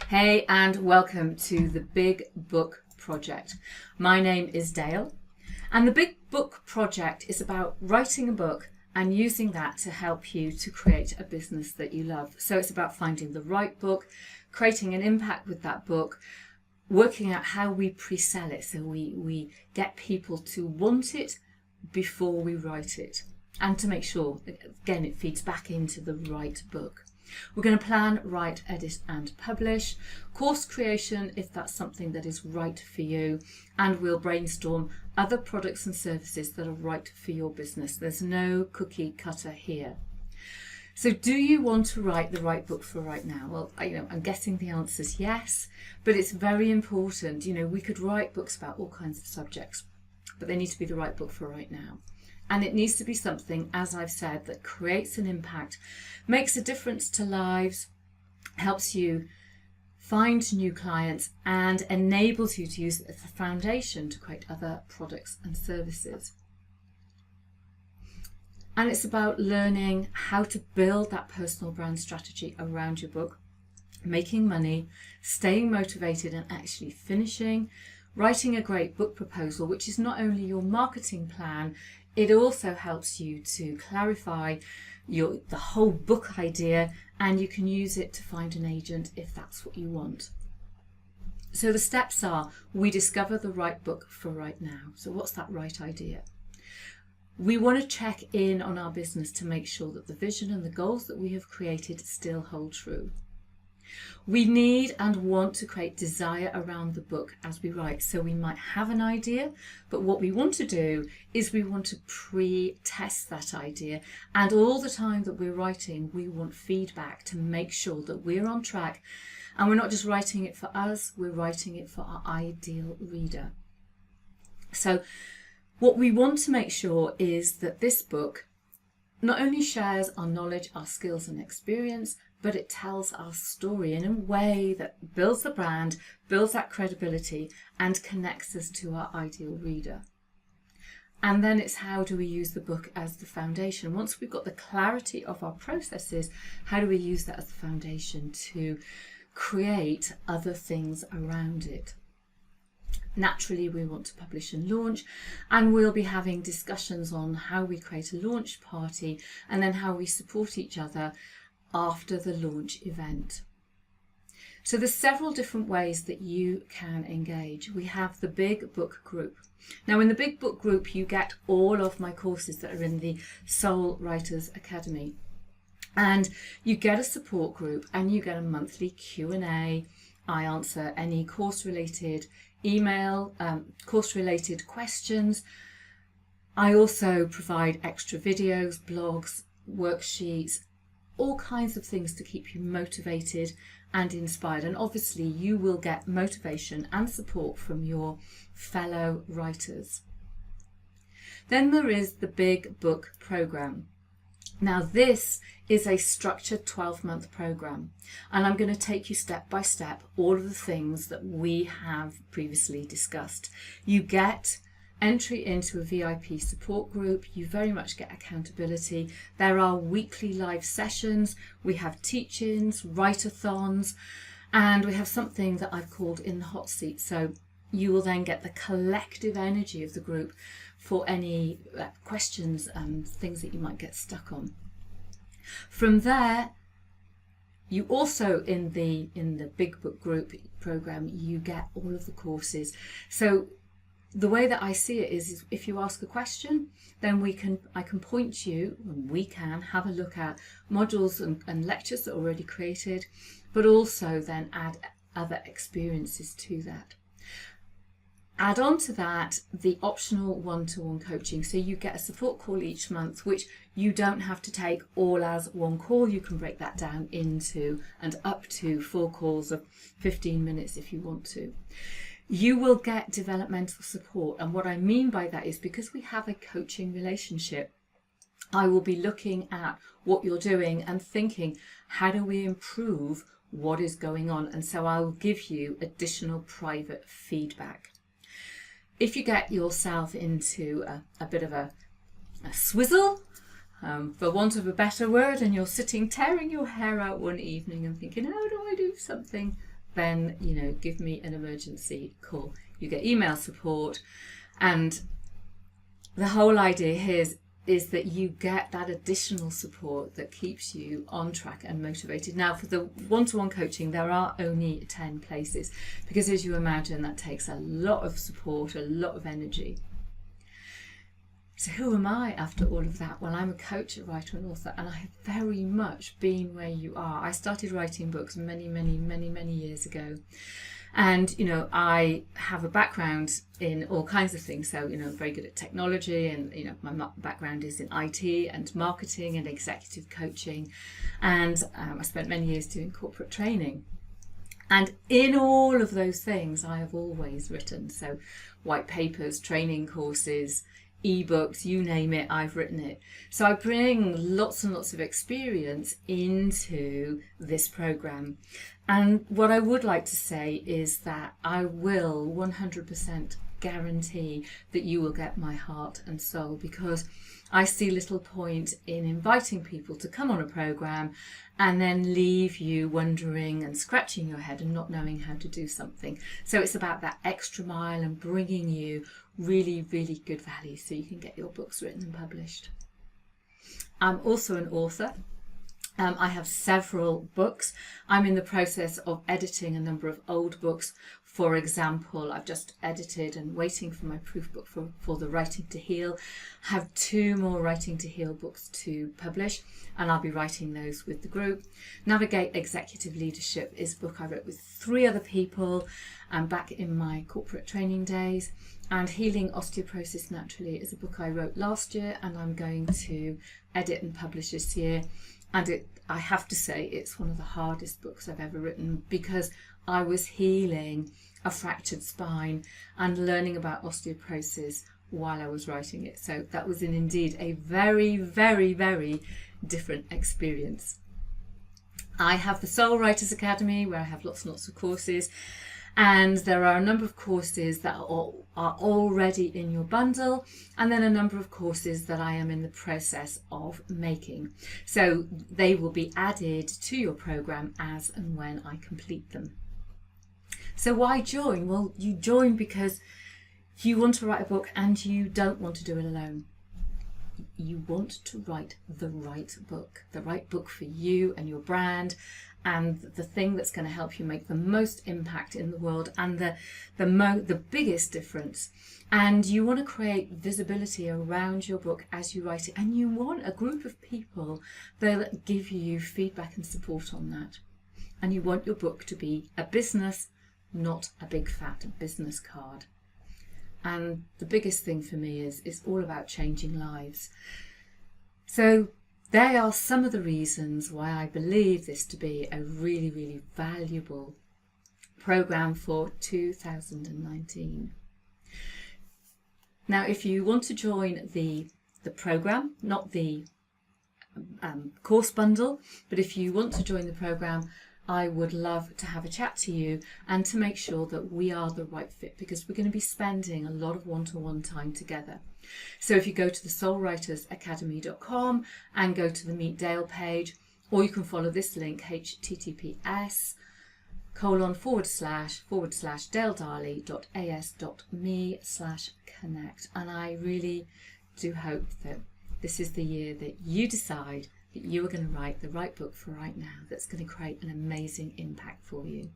Hey, and welcome to the Big Book Project. My name is Dale, and the Big Book Project is about writing a book and using that to help you to create a business that you love. So it's about finding the right book, creating an impact with that book, working out how we pre-sell it so we get people to want it before we write it, and to make sure, again, it feeds back into the right book. We're going to plan, write, edit and publish, course creation if that's something that is right for you, and we'll brainstorm other products and services that are right for your business. There's no cookie cutter here. So do you want to write the right book for right now? Well, I'm guessing the answer is yes, but it's very important. We could write books about all kinds of subjects, but they need to be the right book for right now. And it needs to be something, as I've said, that creates an impact, makes a difference to lives, helps you find new clients, and enables you to use it as a foundation to create other products and services. And it's about learning how to build that personal brand strategy around your book, making money, staying motivated and actually finishing, writing a great book proposal, which is not only your marketing plan, it also helps you to clarify the whole book idea, and you can use it to find an agent if that's what you want. So the steps are, we discover the right book for right now. So what's that right idea? We want to check in on our business to make sure that the vision and the goals that we have created still hold true. We need and want to create desire around the book as we write. So we might have an idea, but what we want to do is we want to pre-test that idea. And all the time that we're writing, we want feedback to make sure that we're on track. And we're not just writing it for us, we're writing it for our ideal reader. So what we want to make sure is that this book not only shares our knowledge, our skills and experience, but it tells our story in a way that builds the brand, builds that credibility and connects us to our ideal reader. And then it's how do we use the book as the foundation? Once we've got the clarity of our processes, how do we use that as the foundation to create other things around it? Naturally, we want to publish and launch, and we'll be having discussions on how we create a launch party and then how we support each other after the launch event. So there's several different ways that you can engage. We have the Big Book Group. Now in the Big Book Group, you get all of my courses that are in the Soul Writers Academy. And you get a support group and you get a monthly Q&A. I answer any course-related email, course-related questions. I also provide extra videos, blogs, worksheets, all kinds of things to keep you motivated and inspired. And obviously you will get motivation and support from your fellow writers. Then there is the Big Book Program. Now this is a structured 12-month program, and I'm going to take you step by step all of the things that we have previously discussed. You get entry into a VIP support group, you very much get accountability. There are weekly live sessions, we have teach-ins, write-a-thons, and we have something that I've called In the Hot Seat. So you will then get the collective energy of the group for any questions and things that you might get stuck on. From there, you also in the Big Book Group program, you get all of the courses. So the way that I see it is if you ask a question, then I can point you, and we can have a look at modules and lectures that are already created, but also then add other experiences to that. Add on to that the optional one-to-one coaching. So you get a support call each month, which you don't have to take all as one call. You can break that down into and up to 4 calls of 15 minutes if you want to. You will get developmental support. And what I mean by that is because we have a coaching relationship, I will be looking at what you're doing and thinking, how do we improve what is going on? And so I will give you additional private feedback. If you get yourself into a bit of a swizzle, for want of a better word, and you're sitting tearing your hair out one evening and thinking, how do I do something then, give me an emergency call. You get email support, and the whole idea here is that you get that additional support that keeps you on track and motivated. Now, for the one-to-one coaching, there are only 10 places, because as you imagine, that takes a lot of support, a lot of energy. So who am I after all of that? Well, I'm a coach, a writer and author, and I have very much been where you are. I started writing books many years ago. And, I have a background in all kinds of things. So, I'm very good at technology, and, my background is in IT and marketing and executive coaching. And I spent many years doing corporate training. And in all of those things, I have always written. So white papers, training courses, ebooks, you name it, I've written it. So I bring lots and lots of experience into this program. And what I would like to say is that I will 100% guarantee that you will get my heart and soul, because I see little point in inviting people to come on a program and then leave you wondering and scratching your head and not knowing how to do something. So it's about that extra mile and bringing you really good value so you can get your books written and published. I'm also an author. I have several books. I'm in the process of editing a number of old books. For example, I've just edited and waiting for my proof book for the Writing to Heal. I have 2 more Writing to Heal books to publish, and I'll be writing those with the group. Navigate Executive Leadership is a book I wrote with 3 other people back in my corporate training days. And Healing Osteoporosis Naturally is a book I wrote last year, and I'm going to edit and publish this year. And I have to say, it's one of the hardest books I've ever written, because I was healing a fractured spine and learning about osteoporosis while I was writing it. So that was indeed a very different experience. I have the Soul Writers Academy, where I have lots and lots of courses. And there are a number of courses that are already in your bundle, and then a number of courses that I am in the process of making. So they will be added to your program as and when I complete them. So why join? Well, you join because you want to write a book and you don't want to do it alone. You want to write the right book for you and your brand, and the thing that's going to help you make the most impact in the world and the biggest difference. And you want to create visibility around your book as you write it, and you want a group of people that give you feedback and support on that. And you want your book to be a business, not a big fat business card. And the biggest thing for me is all about changing lives. So they are some of the reasons why I believe this to be a really valuable program for 2019. Now, if you want to join the program, not the course bundle, but if you want to join the program, I would love to have a chat to you and to make sure that we are the right fit, because we're going to be spending a lot of one-to-one time together. So if you go to the soulwritersacademy.com and go to the Meet Dale page, or you can follow this link, https://daledarley.as.me/connect. And I really do hope that this is the year that you decide that you are going to write the right book for right now that's going to create an amazing impact for you.